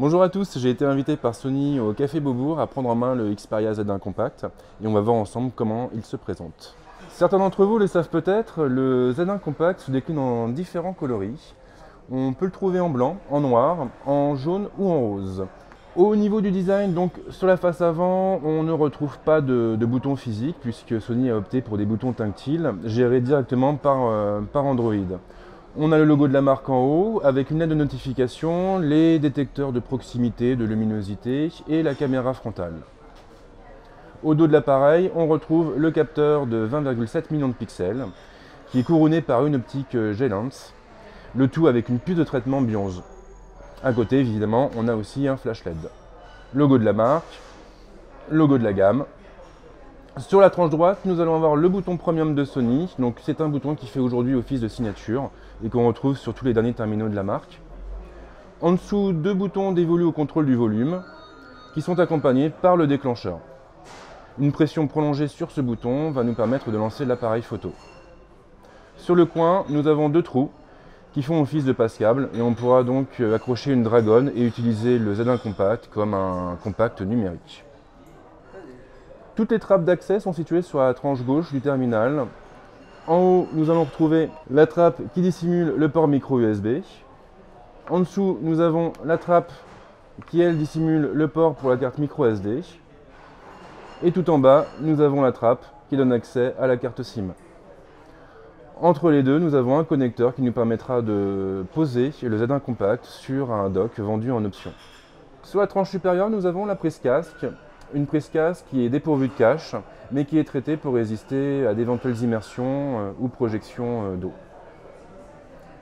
Bonjour à tous, j'ai été invité par Sony au Café Beaubourg à prendre en main le Xperia Z1 Compact et on va voir ensemble comment il se présente. Certains d'entre vous le savent peut-être, le Z1 Compact se décline en différents coloris. On peut le trouver en blanc, en noir, en jaune ou en rose. Au niveau du design, donc sur la face avant, on ne retrouve pas de boutons physiques puisque Sony a opté pour des boutons tactiles gérés directement par Android. On a le logo de la marque en haut avec une aide de notification, les détecteurs de proximité, de luminosité et la caméra frontale. Au dos de l'appareil, on retrouve le capteur de 20,7 millions de pixels qui est couronné par une optique G-Lens, le tout avec une puce de traitement Bionz. À côté, évidemment, on a aussi un flash LED. Logo de la marque, logo de la gamme. Sur la tranche droite, nous allons avoir le bouton Premium de Sony. Donc c'est un bouton qui fait aujourd'hui office de signature et qu'on retrouve sur tous les derniers terminaux de la marque. En dessous, deux boutons dévolus au contrôle du volume qui sont accompagnés par le déclencheur. Une pression prolongée sur ce bouton va nous permettre de lancer l'appareil photo. Sur le coin, nous avons deux trous qui font office de passe-câble et on pourra donc accrocher une dragonne et utiliser le Z1 Compact comme un compact numérique. Toutes les trappes d'accès sont situées sur la tranche gauche du terminal. En haut, nous allons retrouver la trappe qui dissimule le port micro USB. En dessous, nous avons la trappe qui, elle, dissimule le port pour la carte micro SD. Et tout en bas, nous avons la trappe qui donne accès à la carte SIM. Entre les deux, nous avons un connecteur qui nous permettra de poser le Z1 Compact sur un dock vendu en option. Sur la tranche supérieure, nous avons la prise casque. Une prise casque qui est dépourvue de cache, mais qui est traitée pour résister à d'éventuelles immersions ou projections d'eau.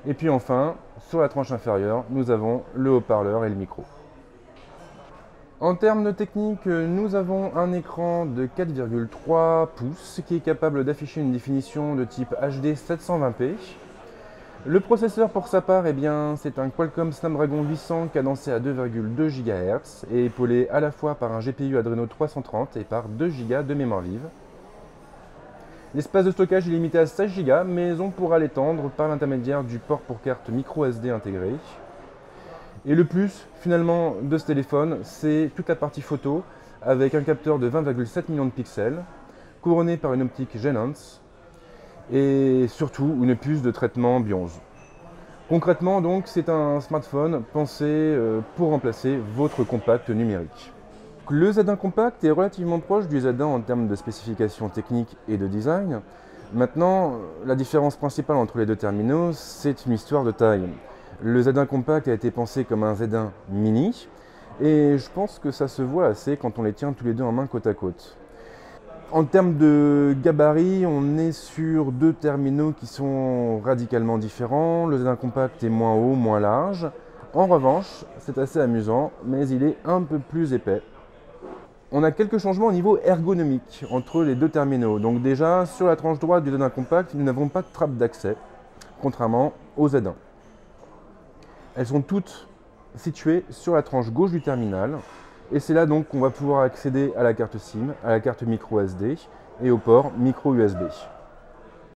Et puis enfin, sur la tranche inférieure, nous avons le haut-parleur et le micro. En termes de technique, nous avons un écran de 4,3 pouces qui est capable d'afficher une définition de type HD 720p. Le processeur pour sa part, c'est un Qualcomm Snapdragon 800 cadencé à 2,2 GHz et épaulé à la fois par un GPU Adreno 330 et par 2 Go de mémoire vive. L'espace de stockage est limité à 16 Go, mais on pourra l'étendre par l'intermédiaire du port pour carte micro SD intégré. Et le plus finalement de ce téléphone, c'est toute la partie photo avec un capteur de 20,7 millions de pixels, couronné par une optique G-Lens et surtout une puce de traitement Bionz. Concrètement donc, c'est un smartphone pensé pour remplacer votre compact numérique. Le Z1 Compact est relativement proche du Z1 en termes de spécifications techniques et de design. Maintenant, la différence principale entre les deux terminaux, c'est une histoire de taille. Le Z1 Compact a été pensé comme un Z1 mini et je pense que ça se voit assez quand on les tient tous les deux en main côte à côte. En termes de gabarit, on est sur deux terminaux qui sont radicalement différents. Le Z1 Compact est moins haut, moins large. En revanche, c'est assez amusant, mais il est un peu plus épais. On a quelques changements au niveau ergonomique entre les deux terminaux. Donc déjà, sur la tranche droite du Z1 Compact, nous n'avons pas de trappe d'accès, contrairement au Z1. Elles sont toutes situées sur la tranche gauche du terminal. Et c'est là donc qu'on va pouvoir accéder à la carte SIM, à la carte micro SD et au port micro USB.